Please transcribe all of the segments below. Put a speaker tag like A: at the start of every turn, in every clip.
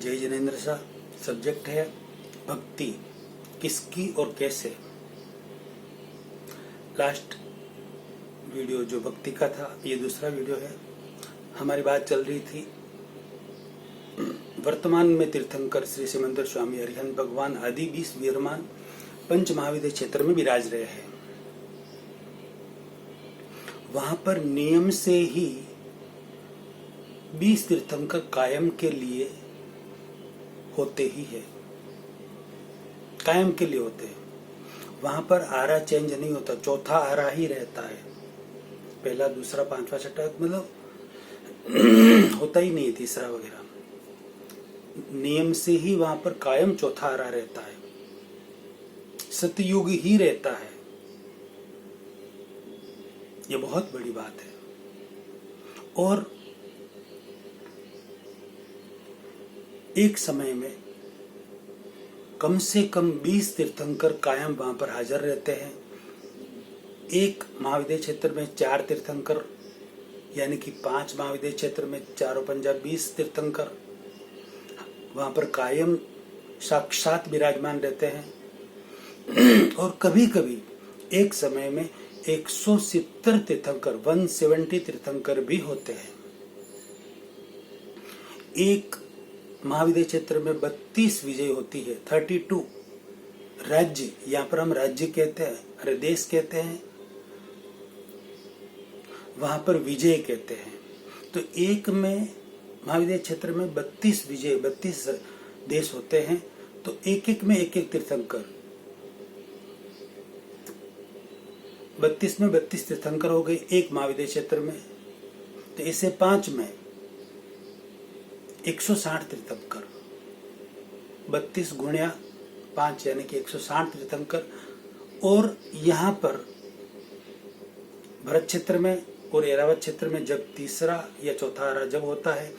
A: जय जिनेन्द्र शाह। सब्जेक्ट है भक्ति, किसकी और कैसे। लास्ट वीडियो जो भक्ति का था, ये दूसरा वीडियो है। हमारी बात चल रही थी वर्तमान में तीर्थंकर श्री सिमंदर स्वामी अरिहंत भगवान आदि 20 विराजमान पंच महाविद्य क्षेत्र में विराज रहे हैं। वहां पर नियम से ही 20 तीर्थंकर कायम के लिए होते ही है, कायम के लिए होते हैं। वहां पर आरा चेंज नहीं होता, चौथा आरा ही रहता है। पहला, दूसरा, पांचवा, छठा मतलब होता ही नहीं है तीसरा वगैरह। नियम से ही वहां पर कायम चौथा आरा रहता है, सतयुग ही रहता है। ये बहुत बड़ी बात है। और एक समय में कम से कम 20 तीर्थंकर कायम वहां पर हाजिर रहते हैं। एक महाविद्य क्षेत्र में 4 तीर्थंकर, यानी कि 5 महाविद्य क्षेत्र में 4 और 5 20 तीर्थंकर वहां पर कायम साक्षात विराजमान रहते हैं। और कभी कभी एक समय में 170 तीर्थंकर 170 तीर्थंकर भी होते हैं। एक महाविद्य क्षेत्र में 32 विजय होती है, 32 राज्य। यहां पर हम राज्य कहते हैं, अरे देश कहते हैं, वहां पर विजय कहते हैं। तो एक में महाविद्य क्षेत्र में 32 विजय, 32 देश होते हैं। तो एक एक में एक एक तीर्थंकर, 32 में 32 तीर्थंकर हो गए एक महाविद्य क्षेत्र में। तो इसे 5 में 160 तीर्थंकर, 32 गुणिया 5 यानी कि 160 तीर्थंकर। और यहां पर भरत क्षेत्र में और ऐरावत क्षेत्र में जब तीसरा या चौथा आरा जब होता है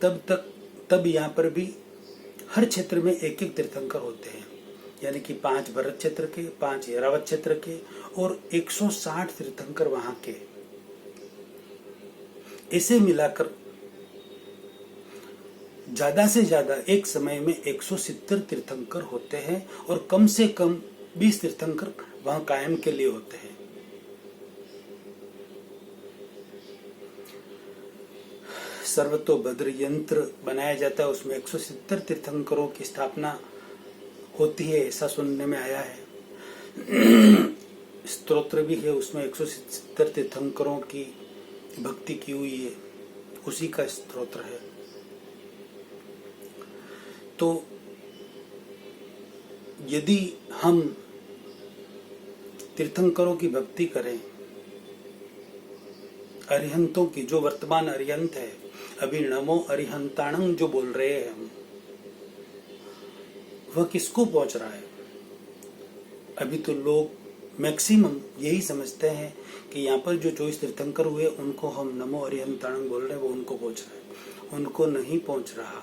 A: तब यहाँ पर भी हर क्षेत्र में एक एक तीर्थंकर होते हैं, यानी कि 5 भरत क्षेत्र के, 5 ऐरावत क्षेत्र के और 160 तीर्थंकर वहां के। इसे मिलाकर ज्यादा से ज्यादा एक समय में 170 तीर्थंकर होते हैं और कम से कम 20 तीर्थंकर वहां कायम के लिए होते हैं। सर्वतोभद्र यंत्र बनाया जाता है, उसमें 170 तीर्थंकरों की स्थापना होती है, ऐसा सुनने में आया है। स्तोत्र भी है, उसमें 170 तीर्थंकरों की भक्ति की हुई है, उसी का स्तोत्र है। तो यदि हम तीर्थंकरों की भक्ति करें, अरिहंतों की, जो वर्तमान अरिहंत है, अभी नमो अरिहंताणं जो बोल रहे हैं हम, वह किसको पहुंच रहा है? अभी तो लोग मैक्सिमम यही समझते हैं कि यहाँ पर जो 24 तीर्थंकर हुए उनको हम नमो अरिहंताणं बोल रहे हैं, वो उनको पहुंच रहा है। उनको नहीं पहुंच रहा,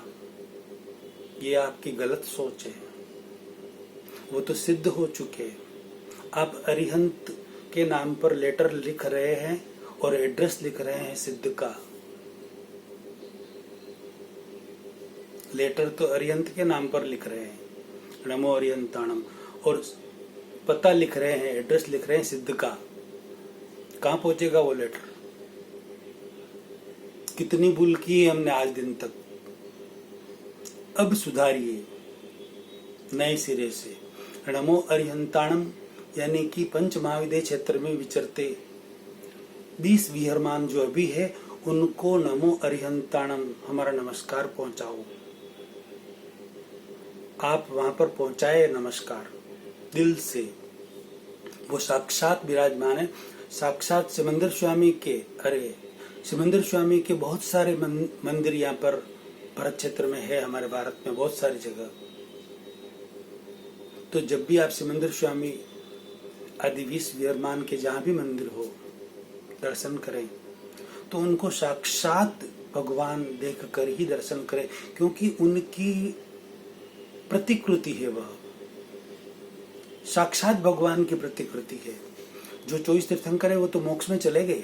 A: ये आपकी गलत सोच है। वो तो सिद्ध हो चुके हैं। आप अरिहंत के नाम पर लेटर लिख रहे हैं और एड्रेस लिख रहे हैं सिद्ध का। लेटर तो अरिहंत के नाम पर लिख रहे हैं, नमो अरिहंताणम, और पता लिख रहे हैं, एड्रेस लिख रहे हैं सिद्ध का। कहां पहुंचेगा वो लेटर? कितनी भूल की है हमने आज दिन तक। अब सुधारिए नए सिरे से। नमो अरिहंताणम यानी कि पंच महाविद्य क्षेत्र में विचरते 20 विहरमान जो अभी है, उनको नमो अरिहंताणम हमारा नमस्कार पहुंचाओ। आप वहां पर पहुंचाए नमस्कार दिल से। वो साक्षात विराजमान है, साक्षात सिमंदर स्वामी के। अरे सिमंदर स्वामी के बहुत सारे मंदिर यहाँ पर भरत क्षेत्र में है, हमारे भारत में बहुत सारी जगह। तो जब भी आप सिमंदर स्वामी आदि 20 विहरमान के जहां भी मंदिर हो दर्शन करें, तो उनको साक्षात भगवान देखकर ही दर्शन करें, क्योंकि उनकी प्रतिकृति है, वह साक्षात भगवान की प्रतिकृति है। जो 24 तीर्थंकर है वो तो मोक्ष में चले गए,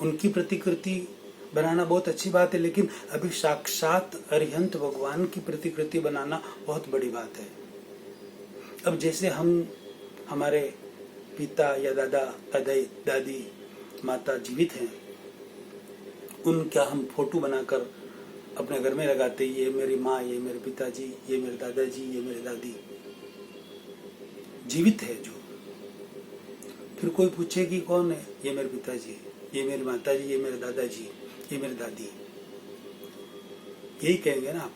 A: उनकी प्रतिकृति बनाना बहुत अच्छी बात है, लेकिन अभी साक्षात अरिहंत भगवान की प्रतिकृति बनाना बहुत बड़ी बात है। अब जैसे हम हमारे पिता या दादा दादी माता जीवित हैं, उनका हम फोटो बनाकर अपने घर में लगाते, ये मेरी माँ, ये मेरे पिताजी, ये मेरे दादाजी, ये मेरी दादी जीवित है जो। फिर कोई पूछे कि कौन है, ये मेरे पिताजी, ये मेरी माताजी, ये मेरे दादाजी, ये मेरी दादी, यही कहेंगे ना आप।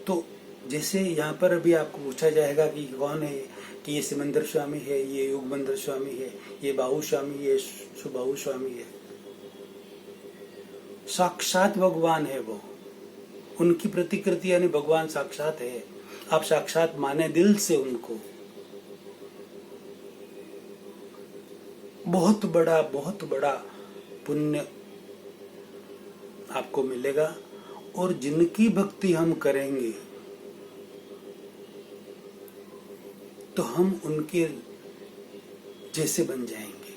A: तो जैसे यहाँ पर अभी आपको पूछा जाएगा कि कौन है, कि ये सिमंदर स्वामी है, ये युगबंदर स्वामी है, ये बाहु स्वामी, ये सुबाहु स्वामी है। साक्षात भगवान है वो, उनकी प्रतिकृति यानी भगवान साक्षात है। आप साक्षात माने दिल से उनको। बहुत बड़ा पुण्य आपको मिलेगा। और जिनकी भक्ति हम करेंगे तो हम उनके जैसे बन जाएंगे।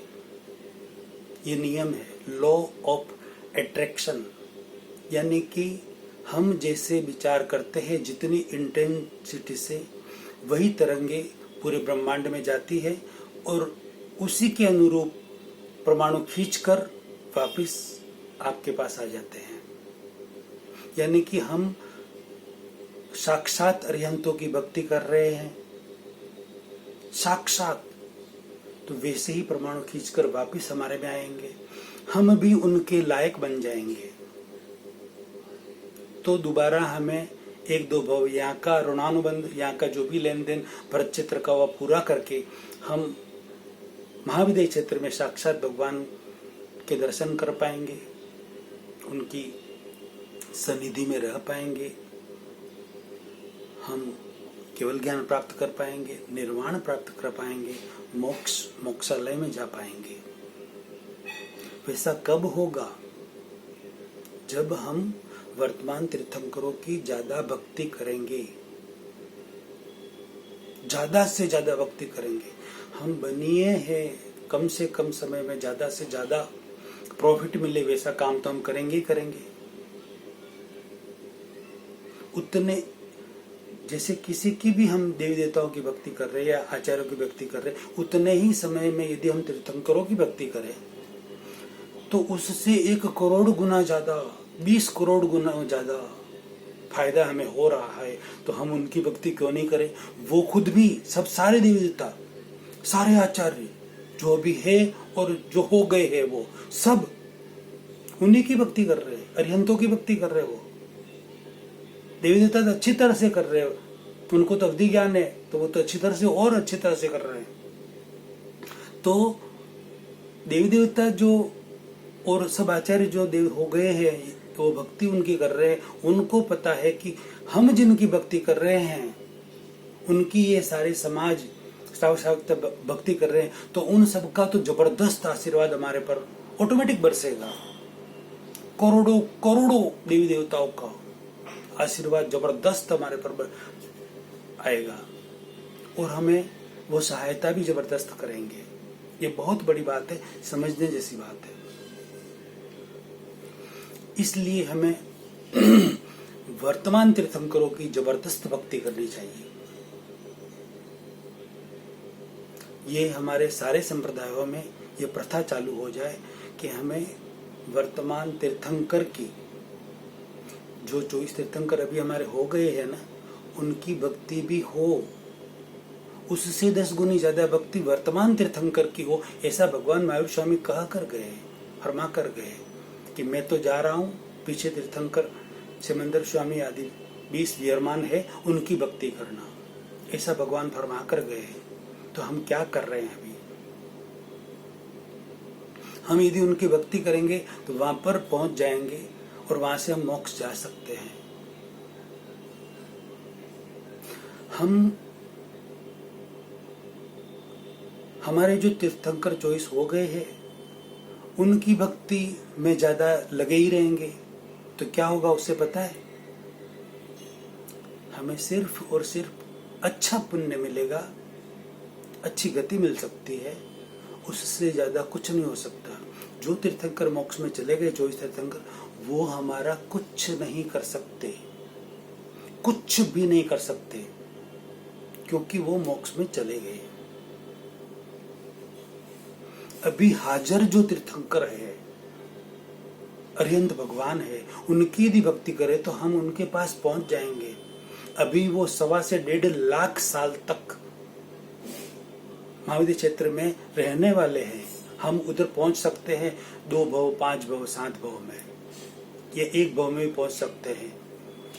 A: ये नियम है, लॉ ऑफ अट्रैक्शन, यानी कि हम जैसे विचार करते हैं जितनी इंटेंसिटी से, वही तरंगे पूरे ब्रह्मांड में जाती है और उसी के अनुरूप परमाणु खींचकर वापस आपके पास आ जाते हैं। यानी कि हम साक्षात अरिहंतों की भक्ति कर रहे हैं, साक्षात, तो वैसे ही परमाणु खींचकर वापस हमारे में आएंगे, हम भी उनके लायक बन जाएंगे। तो दोबारा हमें एक दो भव, यहाँ का ऋणानुबंध, यहाँ का जो भी लेन देन भरत क्षेत्र का, वह पूरा करके हम महाविद्य क्षेत्र में साक्षात भगवान के दर्शन कर पाएंगे, उनकी सनिधि में रह पाएंगे, हम केवल ज्ञान प्राप्त कर पाएंगे, निर्वाण प्राप्त कर पाएंगे, मोक्षालय में जा पाएंगे। वैसा कब होगा? जब हम वर्तमान तीर्थंकरों की ज्यादा भक्ति करेंगे, ज्यादा से ज्यादा भक्ति करेंगे। हम बनिए हैं कम से कम समय में ज्यादा से ज्यादा प्रॉफिट मिले, वैसा काम तो हम करेंगे ही करेंगे। उतने जैसे किसी की भी हम देवी देवताओं की भक्ति कर रहे हैं या आचार्यों की भक्ति कर रहे हैं, उतने ही समय में यदि हम तीर्थंकरों की भक्ति करें तो उससे 1 करोड़ गुना ज्यादा, 20 करोड़ गुना ज्यादा फायदा हमें हो रहा है। तो हम उनकी भक्ति क्यों नहीं करें? वो खुद भी, सब सारे देवी देवता, सारे आचार्य जो भी है और जो हो गए हैं, वो सब उन्हीं की भक्ति कर रहे हैं, अरिहंतों की भक्ति कर रहे हैं। वो देवी देवता तो अच्छी तरह से कर रहे हैं, उनको तो अवधि ज्ञान है, तो वो तो अच्छी तरह से और अच्छी तरह से कर रहे हैं। तो देवी देवता जो और सब आचार्य जो देव हो गए हैं, वो भक्ति उनकी कर रहे हैं, उनको पता है कि हम जिनकी भक्ति कर रहे हैं, उनकी ये सारे समाज भक्ति कर रहे हैं, तो उन सबका तो जबरदस्त आशीर्वाद हमारे पर ऑटोमेटिक बरसेगा। करोड़ों करोड़ों देवी देवताओं का आशीर्वाद जबरदस्त हमारे पर आएगा और हमें वो सहायता भी जबरदस्त करेंगे। ये बहुत बड़ी बात है, समझने जैसी बात है। इसलिए हमें वर्तमान तीर्थंकरों की जबरदस्त भक्ति करनी चाहिए। ये हमारे सारे संप्रदायों में ये प्रथा चालू हो जाए कि हमें वर्तमान तीर्थंकर की, जो 24 तीर्थंकर अभी हमारे हो गए हैं ना, उनकी भक्ति भी हो, उससे 10 गुनी ज्यादा भक्ति वर्तमान तीर्थंकर की हो। ऐसा भगवान महावीर स्वामी कहा कर गए, फरमा कर गए कि मैं तो जा रहा हूँ, पीछे तीर्थंकर सिमंदर स्वामी आदि 20 वियरमान है, उनकी भक्ति करना, ऐसा भगवान फरमा कर गए। तो हम क्या कर रहे हैं अभी? हम यदि उनकी भक्ति करेंगे तो वहां पर पहुंच जाएंगे और वहां से हम मोक्ष जा सकते हैं। हमारे जो तीर्थंकर चॉइस हो गए हैं, उनकी भक्ति में ज्यादा लगे ही रहेंगे तो क्या होगा उससे पता है? हमें सिर्फ और सिर्फ अच्छा पुण्य मिलेगा, अच्छी गति मिल सकती है, उससे ज्यादा कुछ नहीं हो सकता। जो तीर्थंकर मोक्ष में चले गए, 24 तीर्थंकर, वो हमारा कुछ नहीं कर सकते, कुछ भी नहीं कर सकते, क्योंकि वो मोक्ष में चले गए। अभी हाजिर जो तीर्थंकर है, अरिहंत भगवान है, उनकी यदि भक्ति करें तो हम उनके पास पहुंच जाएंगे। अभी वो 1.25 से 1.5 लाख साल तक महाविद्य क्षेत्र में रहने वाले हैं। हम उधर पहुंच सकते हैं 2 भव, 5 भव, 7 भव में, ये 1 भव में भी पहुंच सकते हैं।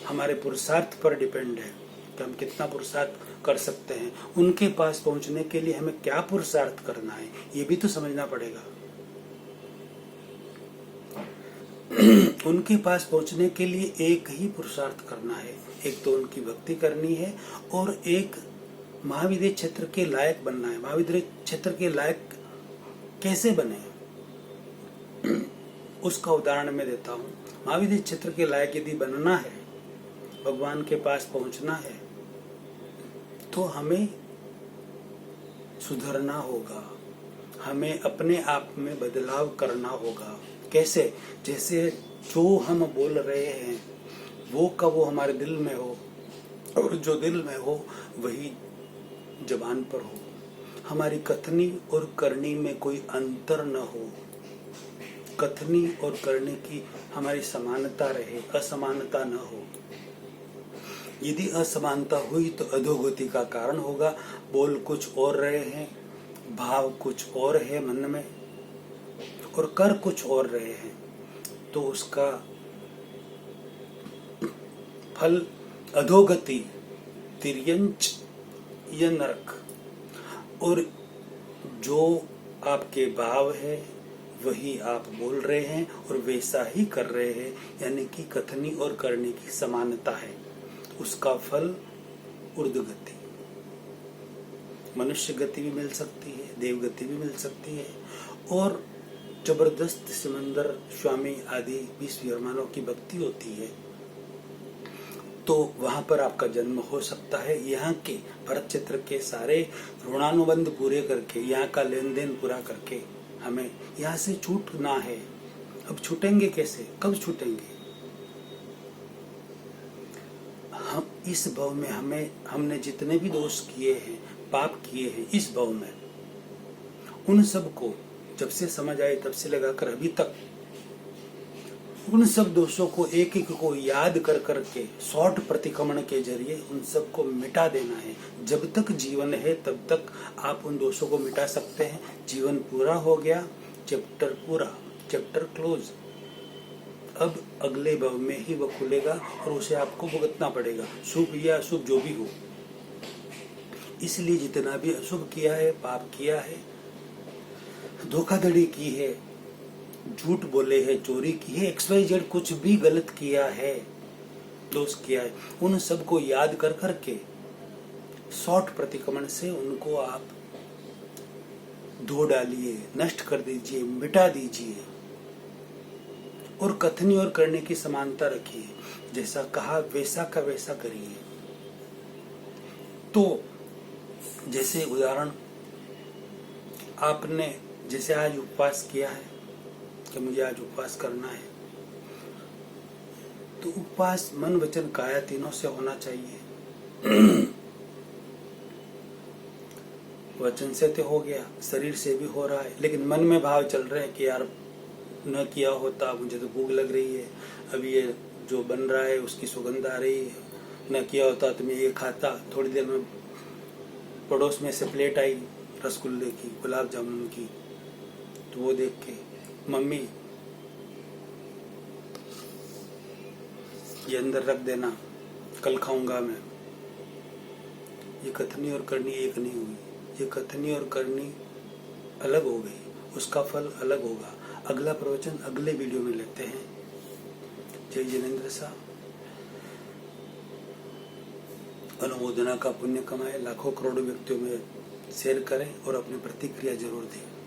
A: हमारे पुरुषार्थ पर डिपेंड है कि हम कितना पुरुषार्थ कर सकते हैं। उनके पास पहुंचने के लिए हमें क्या पुरुषार्थ करना है, ये भी तो समझना पड़ेगा। उनके पास पहुंचने के लिए एक ही पुरुषार्थ करना है, एक तो उनकी भक्ति करनी है और एक महाविद्य क्षेत्र के लायक बनना है। महाविद्य क्षेत्र के लायक कैसे बने, उसका उदाहरण मैं देता हूँ। महाविद्य क्षेत्र के लायक यदि बनना है, भगवान के पास पहुंचना है, तो हमें सुधरना होगा, हमें अपने आप में बदलाव करना होगा। कैसे? जैसे जो हम बोल रहे हैं वो का वो हमारे दिल में हो, और जो दिल में हो वही जबान पर हो। हमारी कथनी और करनी में कोई अंतर न हो, कथनी और करने की हमारी समानता रहे, असमानता न हो। यदि असमानता हुई तो अधोगति का कारण होगा। बोल कुछ और रहे हैं, भाव कुछ और है मन में, और कर कुछ और रहे हैं, तो उसका फल अधोगति, तिर्यंच या नरक। और जो आपके भाव है वही आप बोल रहे हैं और वैसा ही कर रहे हैं, यानी कि कथनी और करने की समानता है, उसका फल ऊर्ध्वगति। मनुष्य गति भी मिल सकती है, देव गति भी मिल सकती है, और जबरदस्त सिमंदर स्वामी आदि विश्वकर्माओं की भक्ति होती है, तो वहां पर आपका जन्म हो सकता है। यहाँ के भरत क्षेत्र के सारे ऋणानुबंध पूरे करके, यहाँ का लेन देन पूरा करके हमें यहाँ से छूटना है। अब छूटेंगे कैसे, कब छूटेंगे? हम इस भव में हमने जितने भी दोष किए हैं, पाप किए हैं इस भव में, उन सब को जब से समझ आए तब से लगाकर अभी तक उन सब दोषों को एक एक को याद कर करके शॉर्ट प्रतिक्रमण के जरिए उन सब को मिटा देना है। जब तक जीवन है तब तक आप उन दोषों को मिटा सकते हैं। जीवन पूरा हो गया, चैप्टर पूरा, चैप्टर क्लोज। अब अगले भव में ही वो खुलेगा और उसे आपको भुगतना पड़ेगा, शुभ या अशुभ जो भी हो। इसलिए जितना भी अशुभ किया है, पाप किया है, धोखाधड़ी की है, झूठ बोले है, चोरी की है, XYZ कुछ भी गलत किया है, दोष किया है, उन सब को याद कर करके शॉर्ट प्रतिक्रमण से उनको आप धो डालिए, नष्ट कर दीजिए, मिटा दीजिए, और कथनी और करने की समानता रखिए। जैसा कहा वैसा का वैसा करिए। तो जैसे उदाहरण, आपने जैसे आज उपवास किया है कि मुझे आज उपवास करना है, तो उपवास मन वचन काया तीनों से होना चाहिए। वचन से तो हो गया, शरीर से भी हो रहा है, लेकिन मन में भाव चल रहे हैं कि यार न किया होता, मुझे तो भूख लग रही है, अभी ये जो बन रहा है उसकी सुगंध आ रही है, न किया होता तो मैं ये खाता। थोड़ी देर में पड़ोस में से प्लेट आई रसगुल्ले की, गुलाब जामुन की, तो वो देख के मम्मी ये अंदर रख देना, कल खाऊंगा मैं। ये कथनी और करनी एक नहीं हुई, ये कथनी और करनी अलग हो गई, उसका फल अलग होगा। अगला प्रवचन अगले वीडियो में लेते हैं। जय जिनेंद्र साहब। अनुमोदना का पुण्य कमाए, लाखों करोड़ों व्यक्तियों में शेयर करें और अपनी प्रतिक्रिया जरूर दें।